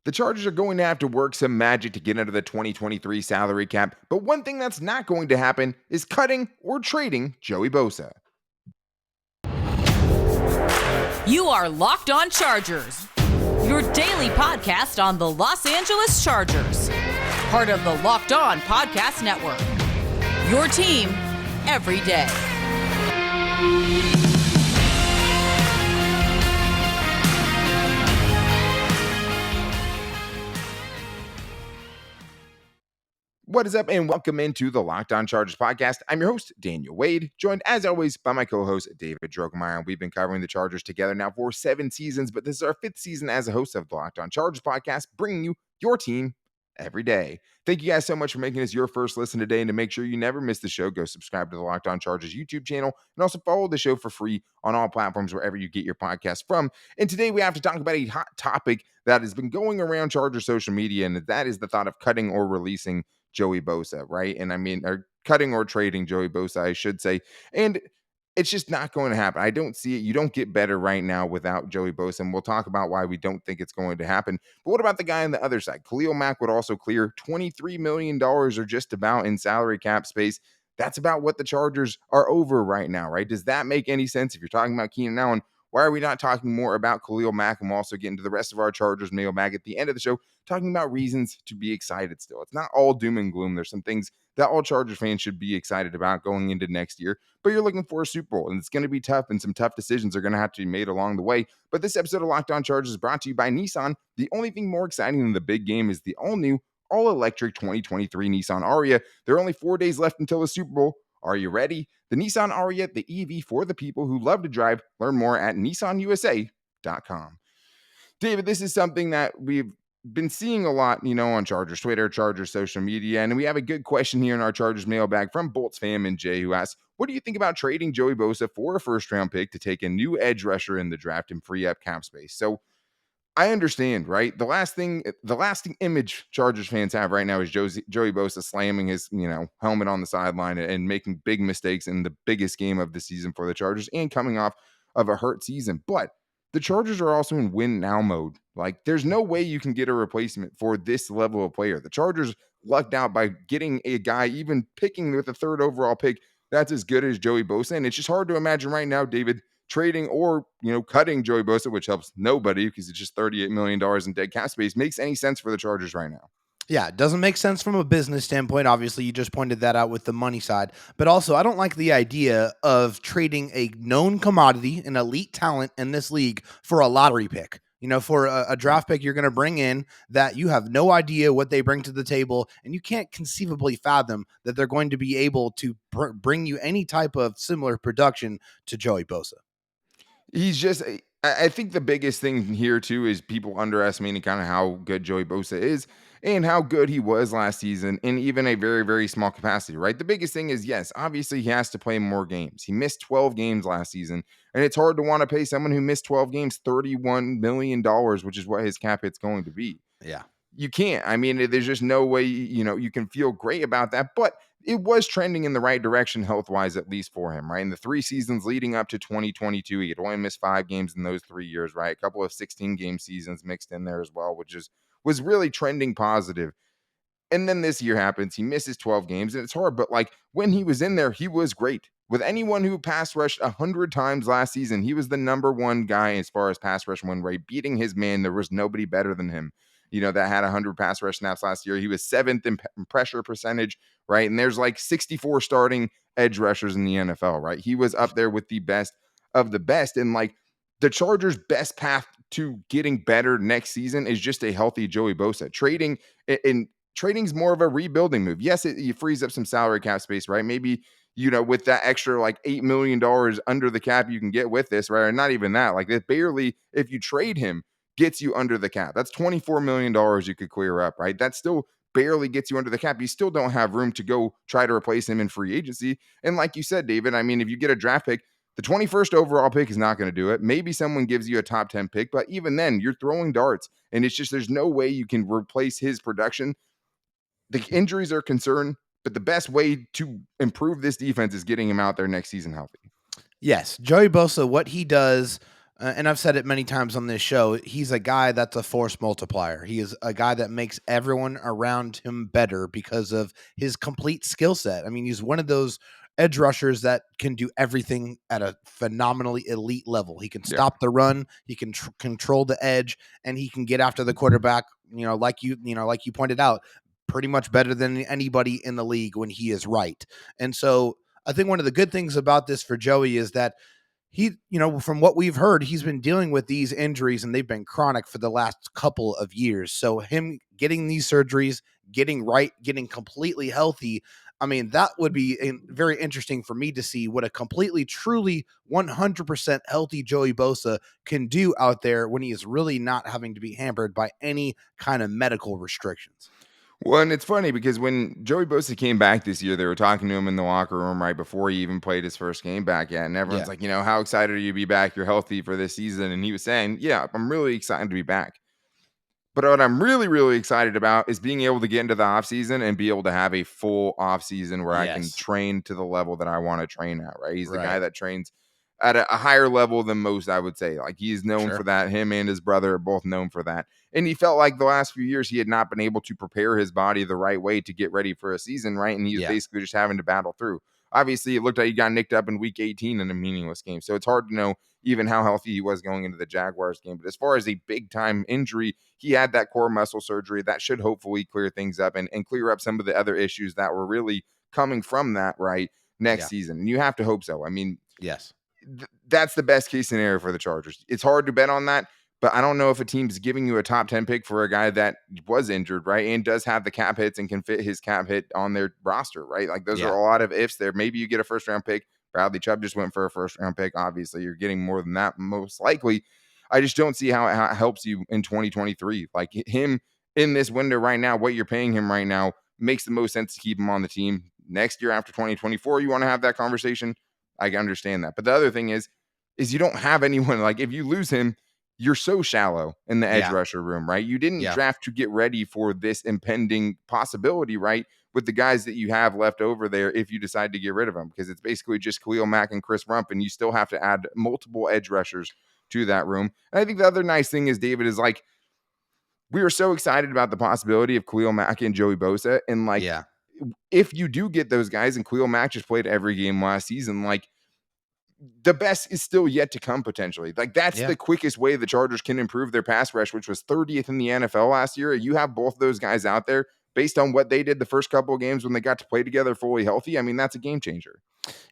The Chargers are going to have to work some magic to get under the 2023 salary cap, but one thing that's not going to happen is cutting or trading Joey Bosa. You are Locked On Chargers, your daily podcast on the Los Angeles Chargers, part of the Locked On Podcast Network, your team every day. What is up, and welcome into the Locked On Chargers podcast. I'm your host, Daniel Wade, joined as always by my co-host, David Drogemeyer. We've been covering the Chargers together now for 7 seasons, but this is our 5th season as a host of the Locked On Chargers podcast, bringing you your team every day. Thank you guys so much for making this your first listen today, and to make sure you never miss the show, go subscribe to the Locked On Chargers YouTube channel, and also follow the show for free on all platforms wherever you get your podcast from. And today we have to talk about a hot topic that has been going around Charger social media, and that is the thought of cutting or releasing Joey Bosa, right? And I mean, or cutting or trading Joey Bosa, I should say. And it's just not going to happen. I don't see it. You don't get better right now without Joey Bosa. And we'll talk about why we don't think it's going to happen. But what about the guy on the other side? Khalil Mack would also clear $23 million or just about in salary cap space. That's about what the Chargers are over right now, right? Does that make any sense? If you're talking about Keenan Allen, why are we not talking more about Khalil Mack? And we'll also get into the rest of our Chargers mailbag at the end of the show, talking about reasons to be excited still. It's not all doom and gloom. There's some things that all Chargers fans should be excited about going into next year, but you're looking for a Super Bowl, and it's going to be tough, and some tough decisions are going to have to be made along the way. But this episode of Locked On Chargers is brought to you by Nissan. The only thing more exciting than the big game is the all-new, all-electric 2023 Nissan Ariya. There are only 4 days left until the Super Bowl. Are you ready? The Nissan Ariya, the EV for the people who love to drive. Learn more at nissanusa.com. David, this is something that we've been seeing a lot, on Chargers Twitter, Chargers social media, and we have a good question here in our Chargers mailbag from Bolts Fam and Jay, who asks, what do you think about trading Joey Bosa for a first-round pick to take a new edge rusher in the draft and free up cap space? So I understand, right? The lasting image Chargers fans have right now is Joey Bosa slamming his, helmet on the sideline and making big mistakes in the biggest game of the season for the Chargers and coming off of a hurt season. But the Chargers are also in win now mode. Like, there's no way you can get a replacement for this level of player. The Chargers lucked out by getting a guy, even picking with the 3rd overall pick, that's as good as Joey Bosa. And it's just hard to imagine right now, David, trading or, cutting Joey Bosa, which helps nobody because it's just $38 million in dead cap space, makes any sense for the Chargers right now. Yeah, it doesn't make sense from a business standpoint. Obviously, you just pointed that out with the money side. But also, I don't like the idea of trading a known commodity, an elite talent in this league, for a lottery pick. For a draft pick you're going to bring in that you have no idea what they bring to the table, and you can't conceivably fathom that they're going to be able to bring you any type of similar production to Joey Bosa. He's just, I think the biggest thing here too is people underestimating kind of how good Joey Bosa is and how good he was last season in even a very, very small capacity, right? The biggest thing is, yes, obviously he has to play more games. He missed 12 games last season, and it's hard to want to pay someone who missed 12 games $31 million, which is what his cap hit's going to be. Yeah. You can't. I mean, there's just no way, you can feel great about that, but it was trending in the right direction health-wise, at least for him, right? In the 3 seasons leading up to 2022, he had only missed 5 games in those 3 years, right? A couple of 16-game seasons mixed in there as well, which was really trending positive. And then this year happens. He misses 12 games, and it's hard, but when he was in there, he was great. With anyone who pass rushed 100 times last season, he was the number 1 guy as far as pass rush win rate, beating his man. There was nobody better than him. That had 100 pass rush snaps last year. He was 7th in pressure percentage, right? And there's 64 starting edge rushers in the NFL, right? He was up there with the best of the best. And the Chargers' best path to getting better next season is just a healthy Joey Bosa. Trading's more of a rebuilding move. Yes, it frees up some salary cap space, right? Maybe, with that extra $8 million under the cap you can get with this, right? Or not even that. It barely, if you trade him, gets you under the cap. That's $24 million you could clear up, right? That still barely gets you under the cap. You still don't have room to go try to replace him in free agency. And like you said, David, I mean, if you get a draft pick, the 21st overall pick is not going to do it. Maybe someone gives you a top 10 pick, but even then you're throwing darts, and it's just, there's no way you can replace his production. The injuries are a concern, but the best way to improve this defense is getting him out there next season healthy. Yes, Joey Bosa, what he does And I've said it many times on this show. He's a guy that's a force multiplier. He is a guy that makes everyone around him better because of his complete skill set. I mean, he's one of those edge rushers that can do everything at a phenomenally elite level. He can Yeah. stop the run, he can control the edge, and he can get after the quarterback. Like you pointed out, pretty much better than anybody in the league when he is right. And so I think one of the good things about this for Joey is that from what we've heard, he's been dealing with these injuries and they've been chronic for the last couple of years. So him getting these surgeries, getting right, getting completely healthy, I mean, that would be very interesting for me to see what a completely, truly 100% healthy Joey Bosa can do out there when he is really not having to be hampered by any kind of medical restrictions. Well, and it's funny because when Joey Bosa came back this year, they were talking to him in the locker room right before he even played his first game back yet. And everyone's Yeah. like, how excited are you to be back? You're healthy for this season. And he was saying, yeah, I'm really excited to be back. But what I'm really, really excited about is being able to get into the offseason and be able to have a full offseason where I can Yes. train to the level that I want to train at, right? He's the guy Right. that trains at a higher level than most, I would say. Like he's known for Sure. that. Him and his brother are both known for that. And he felt like the last few years he had not been able to prepare his body the right way to get ready for a season, right? And he was Yeah. basically just having to battle through. Obviously, it looked like he got nicked up in week 18 in a meaningless game. So it's hard to know even how healthy he was going into the Jaguars game. But as far as a big time injury, he had that core muscle surgery that should hopefully clear things up and clear up some of the other issues that were really coming from that, right, next Yeah. season. And you have to hope so. I mean, Yes. that's the best case scenario for the Chargers. It's hard to bet on that, but I don't know if a team's giving you a top 10 pick for a guy that was injured, right? And does have the cap hits and can fit his cap hit on their roster, right? Like those are Yeah. a lot of ifs there. Maybe you get a first round pick. Bradley Chubb just went for a first round pick. Obviously, you're getting more than that most likely. I just don't see how it helps you in 2023. Like him in this window right now, what you're paying him right now makes the most sense to keep him on the team. Next year after 2024, you want to have that conversation. I understand that. But the other thing is you don't have anyone like if you lose him, you're so shallow in the edge Yeah. rusher room, right? You didn't Yeah. draft to get ready for this impending possibility, right? With the guys that you have left over there, if you decide to get rid of them, because it's basically just Khalil Mack and Chris Rump, and you still have to add multiple edge rushers to that room. And I think the other nice thing is David is like, we were so excited about the possibility of Khalil Mack and Joey Bosa. And like, Yeah. if you do get those guys, and Khalil Mack just played every game last season, like the best is still yet to come potentially. Like that's Yeah. the quickest way the Chargers can improve their pass rush, which was 30th in the NFL last year. You have both those guys out there based on what they did the first couple of games when they got to play together fully healthy. I mean, that's a game changer.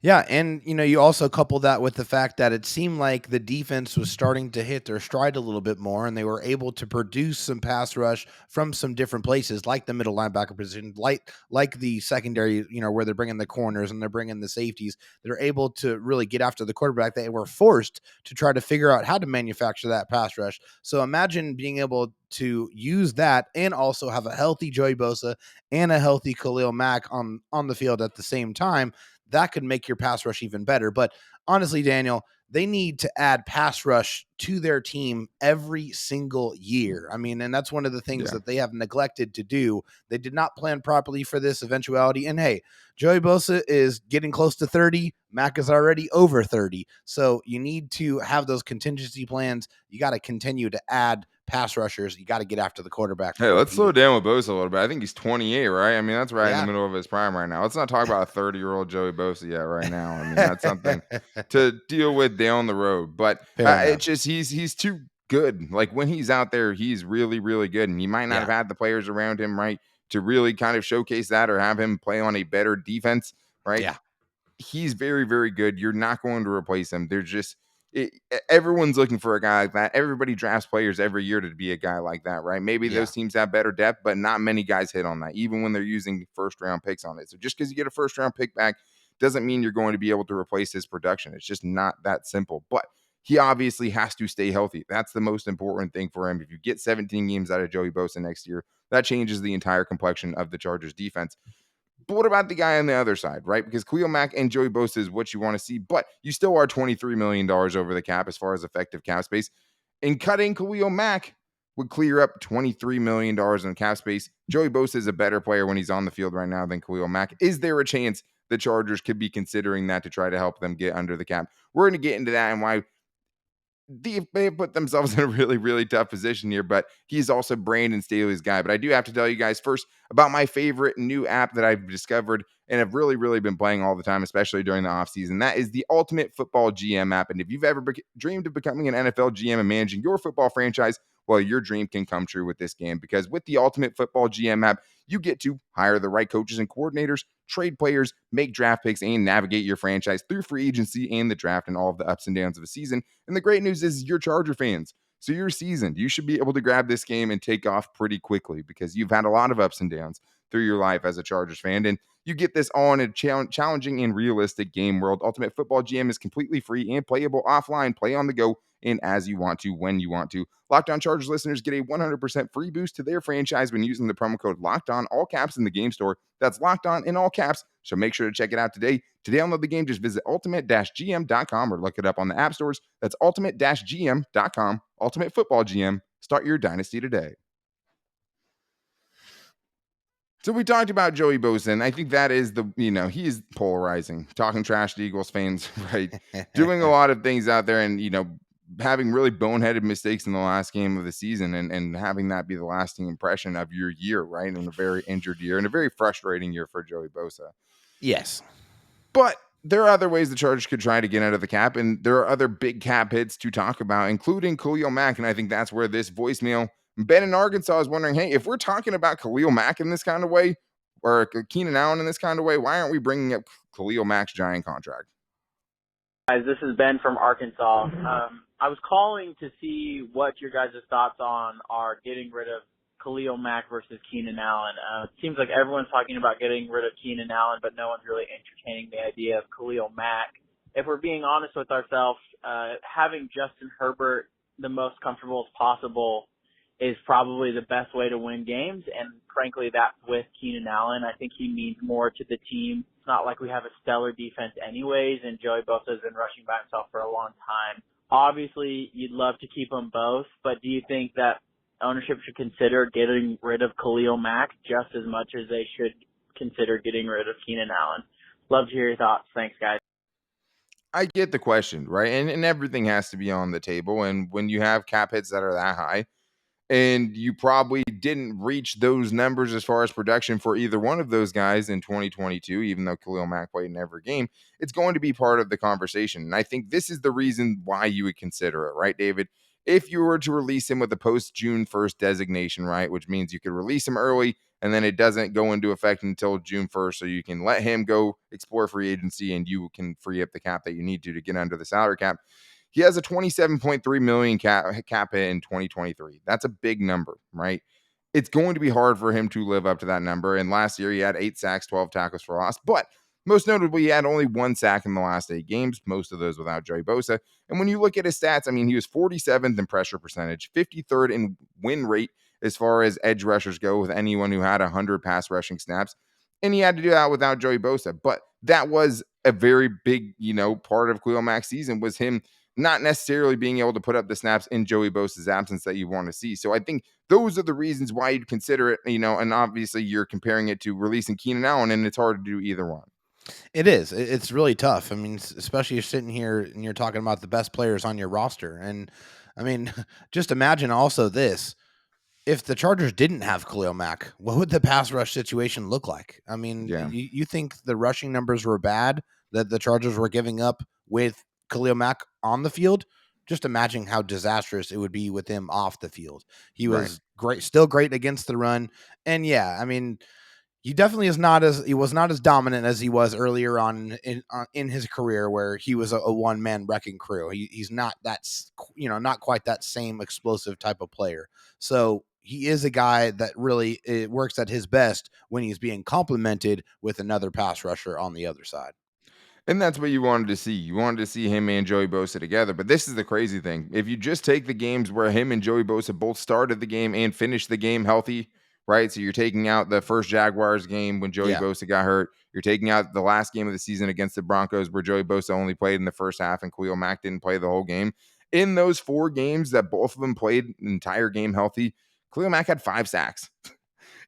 Yeah, and you also couple that with the fact that it seemed like the defense was starting to hit their stride a little bit more, and they were able to produce some pass rush from some different places, like the middle linebacker position, like the secondary, where they're bringing the corners and they're bringing the safeties. They're able to really get after the quarterback. They were forced to try to figure out how to manufacture that pass rush. So imagine being able to use that and also have a healthy Joey Bosa and a healthy Khalil Mack on the field at the same time. That could make your pass rush even better. But honestly, Daniel, they need to add pass rush to their team every single year. I mean, and that's one of the things Yeah. that they have neglected to do. They did not plan properly for this eventuality. And hey, Joey Bosa is getting close to 30. Mac is already over 30. So you need to have those contingency plans. You got to continue to add pass rushers. You got to get after the quarterback Hey, for what let's he slow is. down with Bosa a little bit. I think he's 28, right? I mean, that's right in the Yeah. middle of his prime right now. Let's not talk about a 30-year-old Joey Bosa yet right now. I mean, that's something to deal with down the road. But Fair enough. it's just he's too good. Like when he's out there, he's really, really good. And he might not Yeah. have had the players around him, right, to really kind of showcase that or have him play on a better defense, right? Yeah. He's very, very good. You're not going to replace him. There's just everyone's looking for a guy like that. Everybody drafts players every year to be a guy like that, right? Maybe Yeah. those teams have better depth, but not many guys hit on that, even when they're using first round picks on it. So just because you get a first round pick back doesn't mean you're going to be able to replace his production. It's just not that simple. But he obviously has to stay healthy. That's the most important thing for him. If you get 17 games out of Joey Bosa next year, that changes the entire complexion of the Chargers defense. But what about the guy on the other side, right? Because Khalil Mack and Joey Bosa is what you want to see, but you still are $23 million over the cap as far as effective cap space. And cutting Khalil Mack would clear up $23 million in cap space. Joey Bosa is a better player when he's on the field right now than Khalil Mack. Is there a chance the Chargers could be considering that to try to help them get under the cap? We're going to get into that and why they put themselves in a really, really tough position here, but he's also Brandon Staley's guy. But I do have to tell you guys first about my favorite new app that I've discovered and have really, really been playing all the time, especially during the offseason. That is the Ultimate Football GM app. And if you've ever dreamed of becoming an NFL GM and managing your football franchise, well, your dream can come true with this game, because with the Ultimate Football GM app, you get to hire the right coaches and coordinators, trade players, make draft picks, and navigate your franchise through free agency and the draft and all of the ups and downs of a season. And the great news is you're Charger fans, so you're seasoned. You should be able to grab this game and take off pretty quickly, because you've had a lot of ups and downs through your life as a Chargers fan. And you get this all in a challenging and realistic game world. Ultimate Football GM is completely free and playable offline, play on the go, and as you want to, when you want to. Locked On Chargers listeners get a 100% free boost to their franchise when using the promo code Locked On, all caps, in the game store. That's Locked On in all caps, so make sure to check it out today. To download the game, just visit ultimate-gm.com or look it up on the app stores. That's ultimate-gm.com. Ultimate Football GM. Start your dynasty today. So we talked about Joey Bosa, and I think that is he is polarizing, talking trash to Eagles fans, right? Doing a lot of things out there and, having really boneheaded mistakes in the last game of the season, and having that be the lasting impression of your year, right? In a very injured year and a very frustrating year for Joey Bosa. Yes. But there are other ways the Chargers could try to get out of the cap, and there are other big cap hits to talk about, including Khalil Mack. And I think that's where this voicemail, Ben in Arkansas, is wondering, hey, if we're talking about Khalil Mack in this kind of way, or Keenan Allen in this kind of way, why aren't we bringing up Khalil Mack's giant contract? Guys, this is Ben from Arkansas. I was calling to see what your guys' thoughts are getting rid of Khalil Mack versus Keenan Allen. It seems like everyone's talking about getting rid of Keenan Allen, but no one's really entertaining the idea of Khalil Mack. If we're being honest with ourselves, having Justin Herbert the most comfortable as possible is probably the best way to win games, and frankly, that's with Keenan Allen. I think he means more to the team. It's not like we have a stellar defense anyways, and Joey Bosa has been rushing by himself for a long time. Obviously, you'd love to keep them both, but do you think that ownership should consider getting rid of Khalil Mack just as much as they should consider getting rid of Keenan Allen? Love to hear your thoughts. Thanks, guys. I get the question, right? And everything has to be on the table. And when you have cap hits that are that high, and you probably didn't reach those numbers as far as production for either one of those guys in 2022, even though Khalil Mack played in every game, it's going to be part of the conversation. And I think this is the reason why you would consider it, right, David? If you were to release him with a post-June 1st designation, right, which means you could release him early and then it doesn't go into effect until June 1st, so you can let him go explore free agency and you can free up the cap that you need to get under the salary cap. He has a $27.3 million cap hit in 2023. That's a big number, right? It's going to be hard for him to live up to that number. And last year, he had 8 sacks, 12 tackles for loss. But most notably, he had only 1 sack in the last 8 games, most of those without Joey Bosa. And when you look at his stats, I mean, he was 47th in pressure percentage, 53rd in win rate as far as edge rushers go, with anyone who had 100 pass rushing snaps. And he had to do that without Joey Bosa. But that was a very big, part of Khalil Mack's season, was him not necessarily being able to put up the snaps in Joey Bosa's absence that you want to see. So I think those are the reasons why you'd consider it, and obviously you're comparing it to releasing Keenan Allen, and it's hard to do either one. It is. It's really tough. I mean, especially you're sitting here and you're talking about the best players on your roster. And I mean, just imagine also this. If the Chargers didn't have Khalil Mack, what would the pass rush situation look like? I mean, you think the rushing numbers were bad that the Chargers were giving up with Khalil Mack on the field? Just imagine how disastrous it would be with him off the field. He was great, still great against the run. And yeah, I mean, he definitely was not as dominant as he was earlier on in his career, where he was a one-man wrecking crew. He's not not quite that same explosive type of player. So he is a guy that really works at his best when he's being complemented with another pass rusher on the other side. And that's what you wanted to see. You wanted to see him and Joey Bosa together. But this is the crazy thing. If you just take the games where him and Joey Bosa both started the game and finished the game healthy, right? So you're taking out the first Jaguars game when Joey Bosa got hurt. You're taking out the last game of the season against the Broncos where Joey Bosa only played in the first half and Khalil Mack didn't play the whole game. In those 4 games that both of them played an entire game healthy, Khalil Mack had 5 sacks.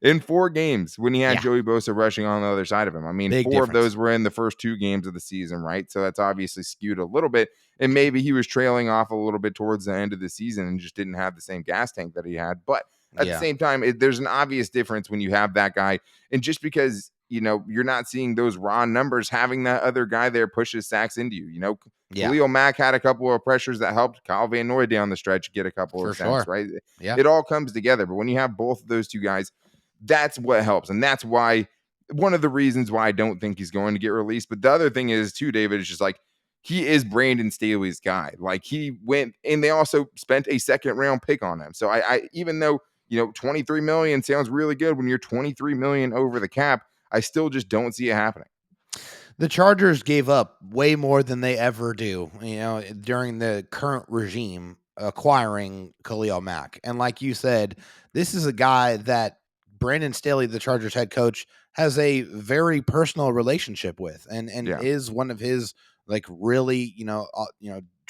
in 4 games when he had Yeah. Joey Bosa rushing on the other side of him. I mean, Big 4 of difference. those were in the first 2 games of the season, right? So that's obviously skewed a little bit. And maybe he was trailing off a little bit towards the end of the season and just didn't have the same gas tank that he had. But at the Yeah. same time, there's an obvious difference when you have that guy. And just because, you're not seeing those raw numbers, having that other guy there pushes sacks into you. Yeah. Khalil Mack had a couple of pressures that helped Kyle Van Noy down the stretch get a couple For of sacks, sure. right? Yeah. It all comes together. But when you have both of those two guys, that's what helps. And that's why one of the reasons why I don't think he's going to get released. But the other thing is, too, David, is just like he is Brandon Staley's guy. Like he went and they also spent a second round pick on him. So I even though, 23 million sounds really good when you're 23 million over the cap, I still just don't see it happening. The Chargers gave up way more than they ever do, during the current regime acquiring Khalil Mack. And like you said, this is a guy that Brandon Staley, the Chargers head coach, has a very personal relationship with and Yeah, is one of his like really,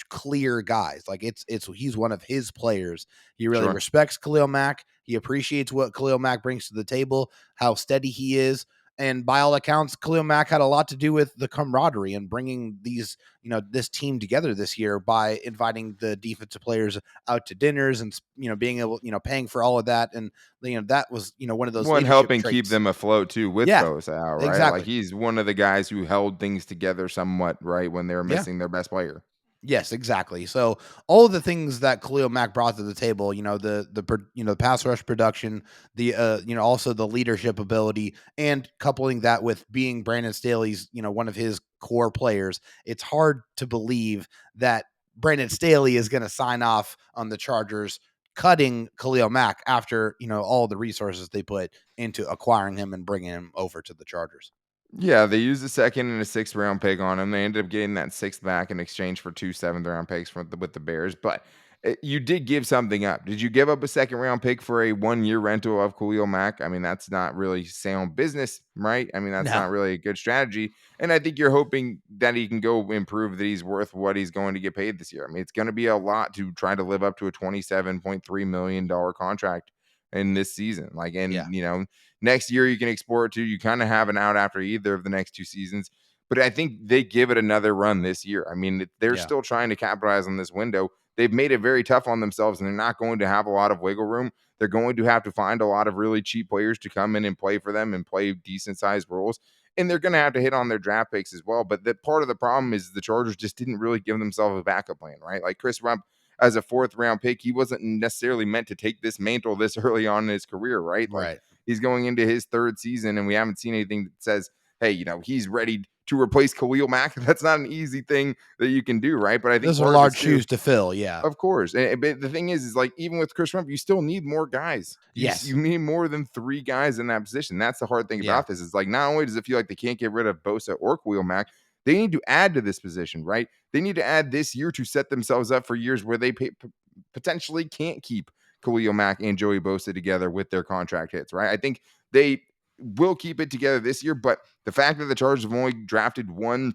clear guys. Like it's he's one of his players. He really sure. respects Khalil Mack. He appreciates what Khalil Mack brings to the table, how steady he is. And by all accounts, Khalil Mack had a lot to do with the camaraderie and bringing this team together this year by inviting the defensive players out to dinners and, being able, paying for all of that. And, that was, one of those One leadership helping keep traits. them afloat too with Yeah, Bosa out, right? Like exactly. he's one of the guys who held things together somewhat, right, when they were Yeah. missing their best player. Yes, exactly. So all of the things that Khalil Mack brought to the table, the pass rush production, the also the leadership ability, and coupling that with being Brandon Staley's, one of his core players, it's hard to believe that Brandon Staley is going to sign off on the Chargers cutting Khalil Mack after, all the resources they put into acquiring him and bringing him over to the Chargers. Yeah, they used a second and a sixth round pick on him. They ended up getting that sixth back in exchange for 2 seventh round picks with the Bears. But you did give something up. Did you give up a second round pick for a 1 year rental of Khalil Mack? I mean, that's not really sound business, right? I mean, that's No. not really a good strategy. And I think you're hoping that he can go improve, that he's worth what he's going to get paid this year. I mean, it's going to be a lot to try to live up to a $27.3 million contract in this season. Like, Yeah. and next year you can explore it too. You kind of have an out after either of the next 2 seasons, but I think they give it another run this year. I mean, they're Yeah. still trying to capitalize on this window. They've made it very tough on themselves, and they're not going to have a lot of wiggle room. They're going to have to find a lot of really cheap players to come in and play for them and play decent sized roles. And they're going to have to hit on their draft picks as well. But that part of the problem is the Chargers just didn't really give themselves a backup plan, right? Like Chris Rump as a 4th round pick, he wasn't necessarily meant to take this mantle this early on in his career, right? Like Right. he's going into his 3rd season, and we haven't seen anything that says, hey, he's ready to replace Khalil Mack. That's not an easy thing that you can do, right? But I think Those are part of it's large too, shoes to fill. Yeah. of course. But the thing is like even with Chris Rump, you still need more guys. You Yes. need more than 3 guys in that position. That's the hard thing Yeah. about this. Is like not only does it feel like they can't get rid of Bosa or Khalil Mack, they need to add to this position, right? They need to add this year to set themselves up for years where they potentially can't keep Khalil Mack and Joey Bosa together with their contract hits, right? I think they will keep it together this year, but the fact that the Chargers have only drafted one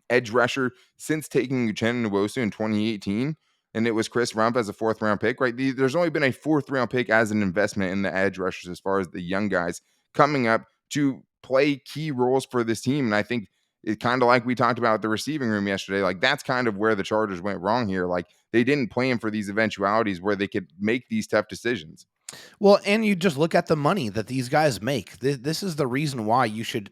edge rusher since taking Uchenna Nwosu in 2018, and it was Chris Rump as a 4th round pick, right? There's only been a 4th round pick as an investment in the edge rushers as far as the young guys coming up to play key roles for this team. And I think it kind of like we talked about the receiving room yesterday, like that's kind of where the Chargers went wrong here. Like they didn't plan for these eventualities where they could make these tough decisions. Well, and you just look at the money that these guys make. This is the reason why you should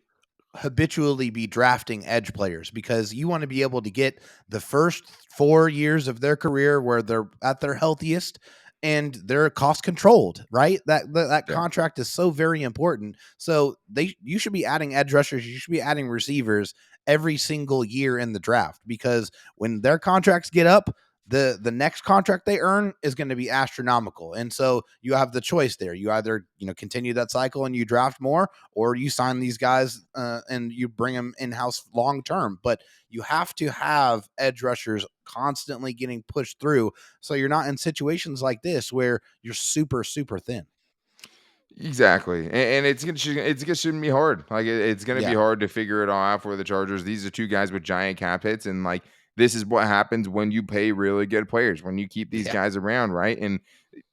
habitually be drafting edge players, because you want to be able to get the first 4 years of their career where they're at their healthiest and they're cost controlled, right? That Yeah. contract is so very important. So you should be adding edge rushers, you should be adding receivers every single year in the draft, because when their contracts get up, the next contract they earn is going to be astronomical. And so you have the choice there. You either, continue that cycle and you draft more, or you sign these guys and you bring them in-house long term. But you have to have edge rushers constantly getting pushed through, so you're not in situations like this where you're super, super thin. Exactly, and it's gonna shouldn't be hard. Like it's gonna be Yeah. hard to figure it all out for the Chargers. These are 2 guys with giant cap hits, and like this is what happens when you pay really good players, when you keep these Yeah. guys around, right? And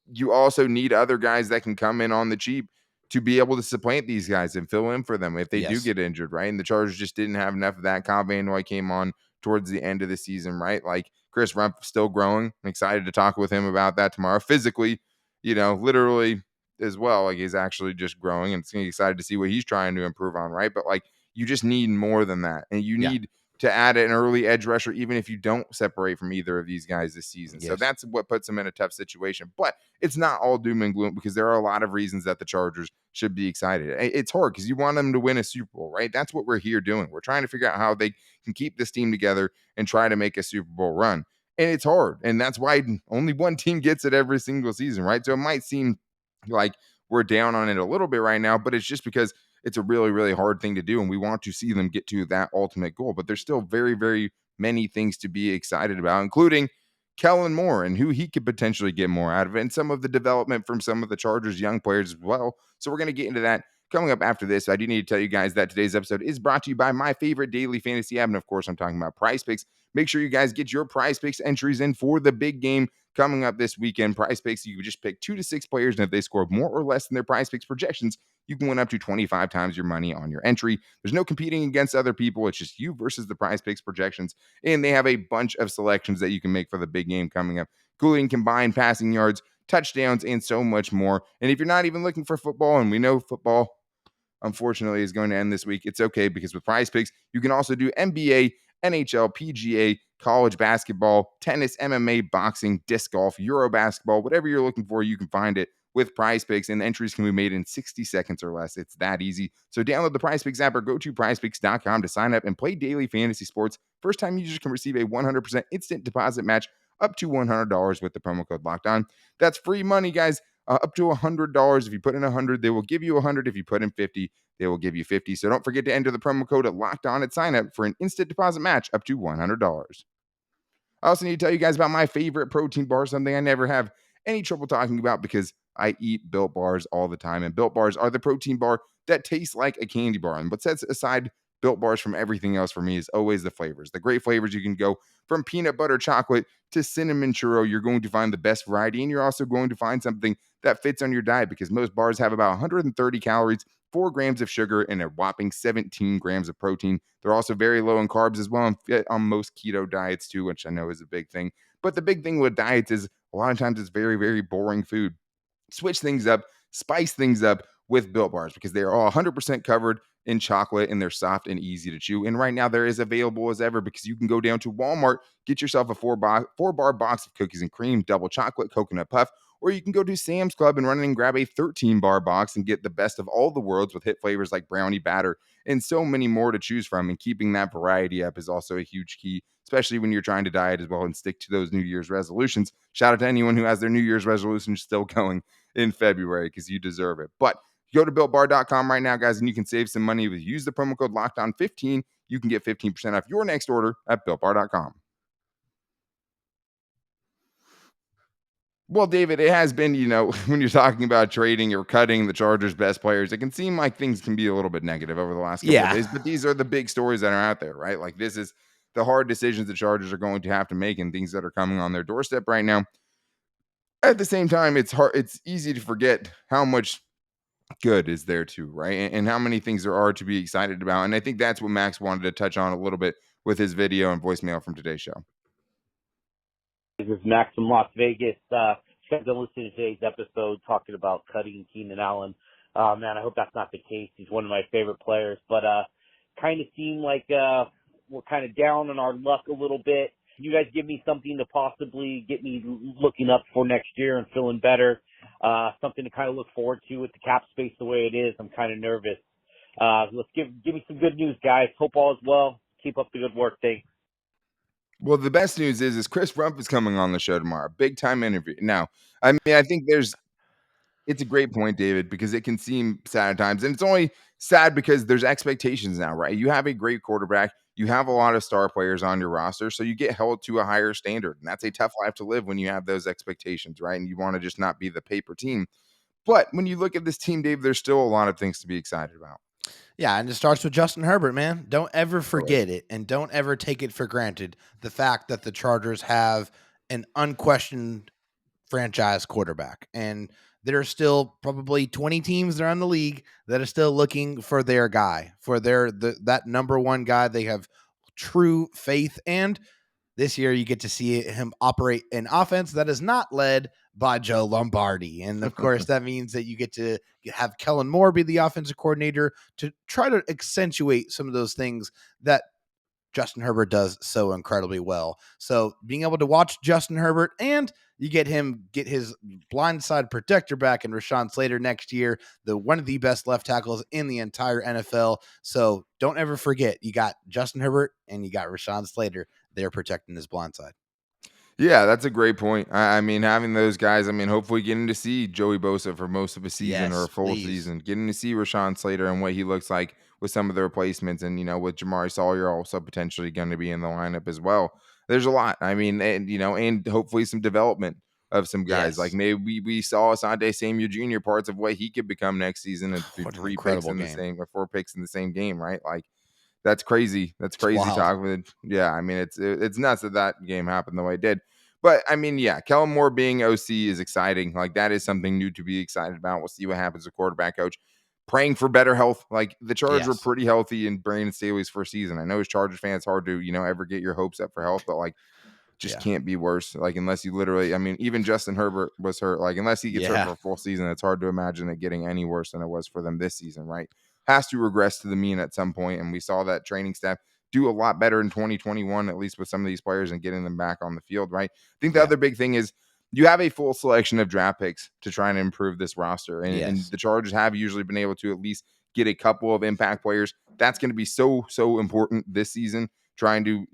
you also need other guys that can come in on the cheap to be able to supplant these guys and fill in for them if they do Yes. get injured, right? And the Chargers just didn't have enough of that. Cobb Van Noy came on towards the end of the season, right? Like Chris Rumpf still growing. I'm excited to talk with him about that tomorrow. Physically, literally as well. Like he's actually just growing, and it's gonna be excited to see what he's trying to improve on, right? But like you just need more than that. And you need to add an early edge rusher, even if you don't separate from either of these guys this season. So that's what puts them in a tough situation. But it's not all doom and gloom because there are a lot of reasons that the Chargers should be excited. It's hard because you want them to win a Super Bowl, right? That's what we're here doing. We're trying to figure out how they can keep this team together and try to make a Super Bowl run. And it's hard. And that's why only one team gets it every single season, right? So it might seem like we're down on it a little bit right now, but it's just because it's a really, really hard thing to do. And we want to see them get to that ultimate goal. But there's still very, very many things to be excited about, including Kellen Moore and who he could potentially get more out of it, and some of the development from some of the Chargers young players as well. So we're going to get into that coming up after this. I do need to tell you guys that today's episode is brought to you by my favorite daily fantasy app. And of course, I'm talking about Prize Picks. Make sure you guys get your Prize Picks entries in for the big game coming up this weekend. Prize Picks, you can just pick 2 to 6 players, and if they score more or less than their Prize Picks projections, you can win up to 25 times your money on your entry. There's no competing against other people. It's just you versus the Prize Picks projections. And they have a bunch of selections that you can make for the big game coming up, including combined passing yards, touchdowns, and so much more. And if you're not even looking for football, and we know football, unfortunately, is going to end this week, it's okay because with Prize Picks, you can also do NBA, NHL, PGA, college basketball, tennis, MMA, boxing, disc golf, Euro basketball, whatever you're looking for, you can find it with Prize Picks, and entries can be made in 60 seconds or less. It's that easy. So download the Prize Picks app or go to prizepicks.com to sign up and play daily fantasy sports. First time users can receive a 100% instant deposit match up to $100 with the promo code LOCKEDON. That's free money, guys. Up to $100. If you put in 100, they will give you 100. If you put in 50, they will give you 50. So don't forget to enter the promo code LOCKEDON at sign up for an instant deposit match up to $100. I also need to tell you guys about my favorite protein bar, something I never have any trouble talking about because I eat Built Bars all the time. And Built Bars are the protein bar that tastes like a candy bar. And what sets aside Built Bars from everything else for me is always the flavors. The great flavors. You can go from peanut butter chocolate to cinnamon churro. You're going to find the best variety, and you're also going to find something that fits on your diet because most bars have about 130 calories, 4 grams of sugar, and a whopping 17 grams of protein. They're also very low in carbs as well and fit on most keto diets too, which I know is a big thing. But the big thing with diets is a lot of times it's very, very boring food. Switch things up, spice things up with Built Bars because they are all 100% covered in chocolate and they're soft and easy to chew. And right now they're as available as ever because you can go down to Walmart, get yourself a 4-bar box of cookies and cream, double chocolate, coconut puff, or you can go to Sam's Club and run in and grab a 13-bar box and get the best of all the worlds with hit flavors like brownie batter and so many more to choose from. And keeping that variety up is also a huge key, especially when you're trying to diet as well and stick to those New Year's resolutions. Shout out to anyone who has their New Year's resolutions still going in February because you deserve it. But go to BuiltBar.com right now, guys, and you can save some money. Use the promo code LOCKEDON15. You can get 15% off your next order at BuiltBar.com. Well, David, it has been, when you're talking about trading or cutting the Chargers' best players, it can seem like things can be a little bit negative over the last couple of days. But these are the big stories that are out there, right? Like this is the hard decisions the Chargers are going to have to make and things that are coming on their doorstep right now. At the same time, it's hard. It's easy to forget how much good is there too, right? And how many things there are to be excited about. And I think that's what Max wanted to touch on a little bit with his video and voicemail from today's show. This is Max from Las Vegas. You guys are listening to today's episode talking about cutting Keenan Allen. Man, I hope that's not the case. He's one of my favorite players, but kind of seem like we're kind of down on our luck a little bit. Can you guys give me something to possibly get me looking up for next year and feeling better? Something to kind of look forward to with the cap space the way it is. I'm kind of nervous. Let's give me some good news, guys. Hope all is well. Keep up the good work. Thanks. Well, the best news is Chris Rumpf is coming on the show tomorrow. Big time interview. Now, I mean, I think it's a great point, David, because it can seem sad at times. And it's only sad because there's expectations now, right? You have a great quarterback. You have a lot of star players on your roster. So you get held to a higher standard. And that's a tough life to live when you have those expectations, right? And you want to just not be the paper team. But when you look at this team, Dave, there's still a lot of things to be excited about. Yeah, and it starts with Justin Herbert, man. Don't ever forget it, and don't ever take it for granted, the fact that the Chargers have an unquestioned franchise quarterback. And there are still probably 20 teams around the league that are still looking for their guy, for that number one guy. They have true faith. And this year you get to see him operate an offense that is not led by Joe Lombardi. And of course, that means that you get to have Kellen Moore be the offensive coordinator to try to accentuate some of those things that Justin Herbert does so incredibly well. So being able to watch Justin Herbert, and you get his blindside protector back in Rashawn Slater next year, one of the best left tackles in the entire NFL. So don't ever forget, you got Justin Herbert and you got Rashawn Slater. They're protecting his blindside. Yeah, that's a great point. I mean, having those guys, I mean, hopefully getting to see Joey Bosa for most of a season or Yes, a full please. season, getting to see Rashawn Slater and what he looks like with some of the replacements. And, with Jamari Sawyer also potentially going to be in the lineup as well. There's a lot. I mean, and hopefully some development of some guys. Like Yes. maybe we saw Asante Samuel Jr. parts of what he could become next season and through What an 3 picks incredible in the game. same or 4 picks in the same game, right? Like, that's crazy. That's It's crazy wild. talk. Yeah, I mean, it's nuts that game happened the way it did. But I mean, yeah, Kellen Moore being OC is exciting. Like, that is something new to be excited about. We'll see what happens with quarterback coach. Praying for better health. Like, the Chargers were Yes. pretty healthy in Brandon Staley's first season. I know as Chargers fans, hard to ever get your hopes up for health, but like, just can't be worse. Like, unless you literally, I mean, even Justin Herbert was hurt. Like, unless he gets hurt for a full season, it's hard to imagine it getting any worse than it was for them this season, right? Has to regress to the mean at some point, and we saw that training staff do a lot better in 2021, at least with some of these players and getting them back on the field, right? I think the other big thing is you have a full selection of draft picks to try and improve this roster, and the Chargers have usually been able to at least get a couple of impact players. That's going to be so important this season, trying to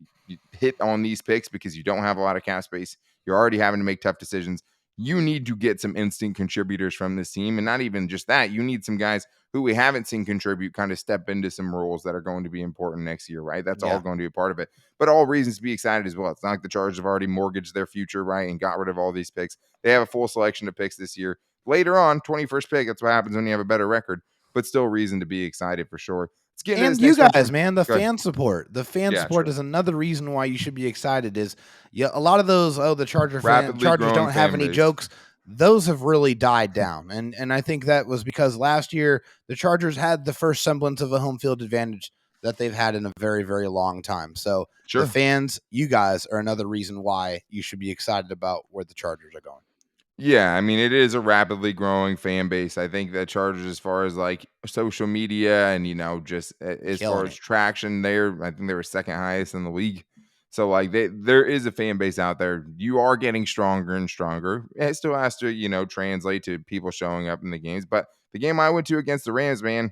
hit on these picks because you don't have a lot of cap space. You're already having to make tough decisions. You need to get some instant contributors from this team. And not even just that, you need some guys who we haven't seen contribute kind of step into some roles that are going to be important next year, right? That's all going to be a part of it. But all reasons to be excited as well. It's not like the Chargers have already mortgaged their future, right? And got rid of all these picks. They have a full selection of picks this year. Later on, 21st pick, that's what happens when you have a better record. But still reason to be excited for sure. Let's get into And this you next one guys, from- man, the Go ahead. fan support. The fan Yeah, support true. is another reason why you should be excited. Is a lot of those, the Chargers Rapidly don't growing have fan any base. jokes. Those have really died down. And I think that was because last year the Chargers had the first semblance of a home field advantage that they've had in a very, very long time. So Sure. the fans, you guys, are another reason why you should be excited about where the Chargers are going. Yeah, I mean, it is a rapidly growing fan base. I think that Chargers, as far as like social media and just as Killing far as it. traction, I think they were second highest in the league. So like, there is a fan base out there. You are getting stronger and stronger. It still has to translate to people showing up in the games. But the game I went to against the Rams, man,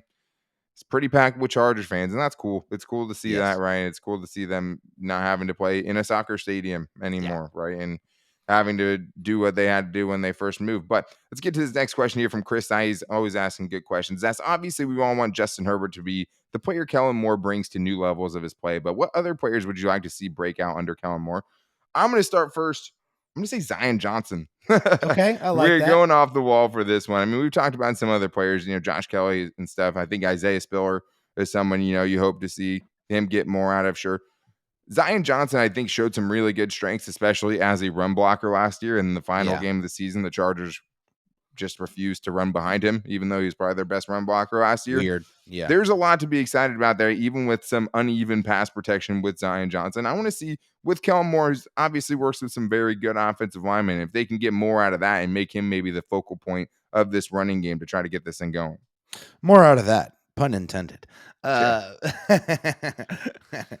it's pretty packed with Chargers fans, and that's cool. It's cool to see that, right? It's cool to see them not having to play in a soccer stadium anymore, right? And having to do what they had to do when they first moved. But let's get to this next question here from Chris. He's always asking good questions. That's obviously we all want Justin Herbert to be the player Kellen Moore brings to new levels of his play. But what other players would you like to see break out under Kellen Moore? I'm going to start first. I'm going to say Zion Johnson. Okay, I like We're that. going off the wall for this one. I mean, we've talked about some other players, Josh Kelly and stuff. I think Isaiah Spiller is someone, you hope to see him get more out of. Sure. Zion Johnson, I think, showed some really good strengths, especially as a run blocker last year. In the final game of the season, the Chargers just refused to run behind him, even though he was probably their best run blocker last year. Weird. Yeah. There's a lot to be excited about there, even with some uneven pass protection with Zion Johnson. I want to see with Kellen Moore, who obviously works with some very good offensive linemen, if they can get more out of that and make him maybe the focal point of this running game to try to get this thing going. More out of that, pun intended. A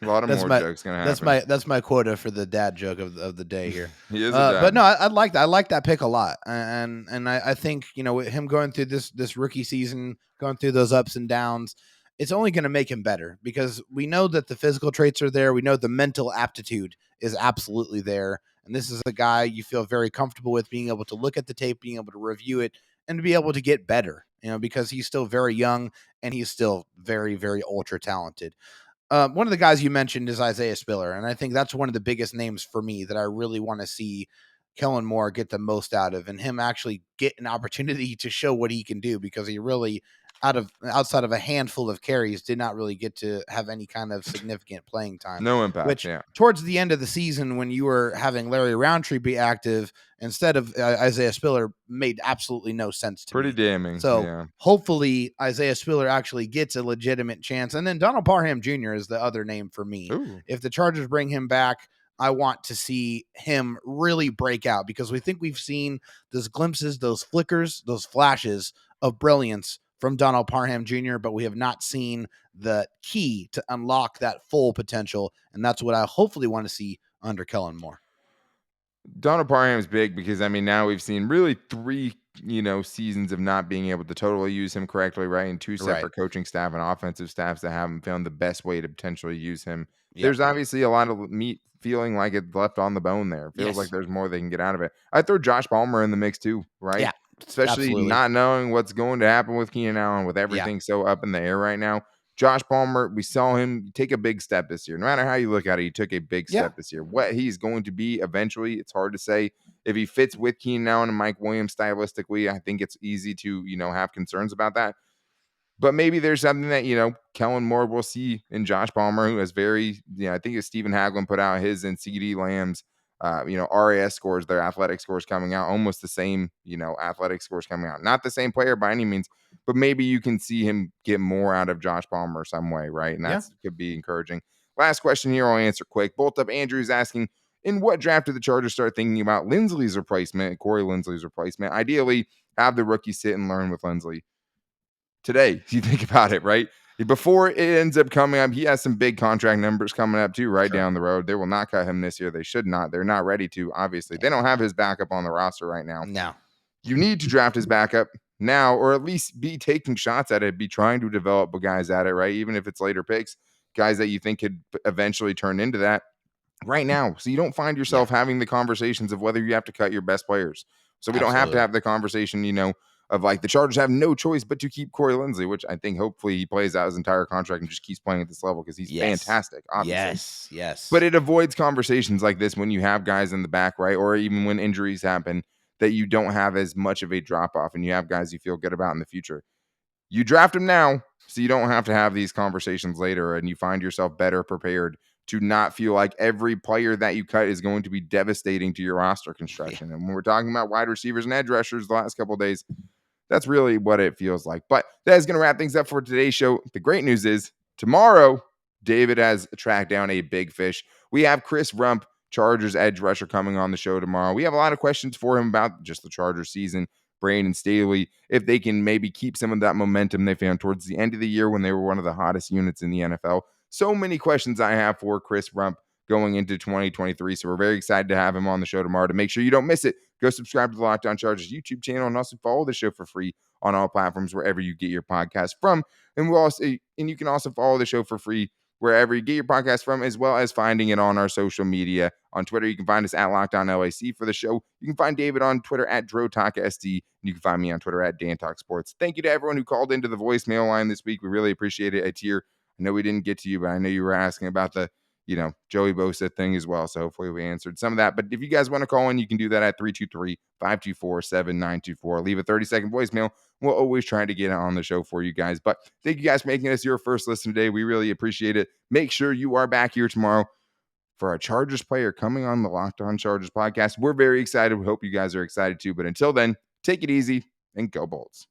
lot of more jokes gonna happen. That's my quota for the dad joke of the day here. He is a dad. But no, I like that. I like that pick a lot, and I think with him going through this rookie season, going through those ups and downs, it's only going to make him better because we know that the physical traits are there. We know the mental aptitude is absolutely there, and this is a guy you feel very comfortable with being able to look at the tape, being able to review it, and to be able to get better. Because he's still very young and he's still very, very ultra talented. One of the guys you mentioned is Isaiah Spiller, and I think that's one of the biggest names for me that I really want to see Kellen Moore get the most out of, and him actually get an opportunity to show what he can do because he really outside of a handful of carries, did not really get to have any kind of significant playing time. No impact. Which Yeah. towards the end of the season, when you were having Larry Roundtree be active instead of Isaiah Spiller, made absolutely no sense to Pretty me. damning. So Yeah. hopefully Isaiah Spiller actually gets a legitimate chance. And then Donald Parham Jr. is the other name for me. Ooh. If the Chargers bring him back, I want to see him really break out, because we think we've seen those glimpses, those flickers, those flashes of brilliance from Donald Parham Jr., but we have not seen the key to unlock that full potential. And that's what I hopefully want to see under Kellen Moore. Donald Parham's big because, I mean, now we've seen really 3, seasons of not being able to totally use him correctly, right? And 2 Right. separate coaching staff and offensive staffs that haven't found the best way to potentially use him. Yep. There's obviously a lot of meat feeling like it's left on the bone there. It feels like Yes. there's more they can get out of it. I throw Josh Palmer in the mix too, right? Yeah, Especially absolutely. not knowing what's going to happen with Keenan Allen, with everything so up in the air right now. Josh Palmer, we saw him take a big step this year. No matter how you look at it, he took a big step this year. What he's going to be eventually, it's hard to say. If he fits with Keenan Allen and Mike Williams stylistically, I think it's easy to, have concerns about that. But maybe there's something that, Kellen Moore will see in Josh Palmer, who has very, I think it's Stephen Haglund put out his and CD Lamb's, RAS scores, their athletic scores coming out, almost the same, athletic scores coming out. Not the same player by any means, but maybe you can see him get more out of Josh Palmer some way, right? And that could be encouraging. Last question here, I'll answer quick. Bolt Up Andrew's asking, in what draft did the Chargers start thinking about Lindsley's replacement, Corey Lindsley's replacement? Ideally, have the rookie sit and learn with Lindsley. Today, you think about it, right? Before it ends up coming up, he has some big contract numbers coming up too, right down the road. They will not cut him this year. They should not. They're not ready to, obviously. They don't have his backup on the roster right now. No. You need to draft his backup now, or at least be taking shots at it, be trying to develop guys at it, right? Even if it's later picks, guys that you think could eventually turn into that right now. So you don't find yourself having the conversations of whether you have to cut your best players. So we don't have to have the conversation, of like the Chargers have no choice but to keep Corey Lindsley, which I think hopefully he plays out his entire contract and just keeps playing at this level because he's fantastic, obviously. Yes. But it avoids conversations like this when you have guys in the back, right? Or even when injuries happen, that you don't have as much of a drop off and you have guys you feel good about in the future. You draft them now so you don't have to have these conversations later, and you find yourself better prepared to not feel like every player that you cut is going to be devastating to your roster construction. And when we're talking about wide receivers and edge rushers the last couple of days, that's really what it feels like. But that is going to wrap things up for today's show. The great news is tomorrow, David has tracked down a big fish. We have Chris Rump, Chargers edge rusher, coming on the show tomorrow. We have a lot of questions for him about just the Chargers season, Brandon Staley, if they can maybe keep some of that momentum they found towards the end of the year when they were one of the hottest units in the NFL. So many questions I have for Chris Rump going into 2023. So we're very excited to have him on the show tomorrow. To make sure you don't miss it, go subscribe to the Locked On Chargers YouTube channel and also follow the show for free on all platforms wherever you get your podcast from. And you can also follow the show for free wherever you get your podcast from, as well as finding it on our social media. On Twitter, you can find us at Locked On LAC for the show. You can find David on Twitter at DroTalkSD, and you can find me on Twitter at DanTalkSports. Thank you to everyone who called into the voicemail line this week. We really appreciate it. It's here. I know we didn't get to you, but I know you were asking about the Joey Bosa thing as well. So hopefully we answered some of that. But if you guys want to call in, you can do that at 323-524-7924. Leave a 30-second voicemail. We'll always try to get it on the show for you guys. But thank you guys for making us your first listen today. We really appreciate it. Make sure you are back here tomorrow for a Chargers player coming on the Locked On Chargers podcast. We're very excited. We hope you guys are excited too. But until then, take it easy and go Bolts.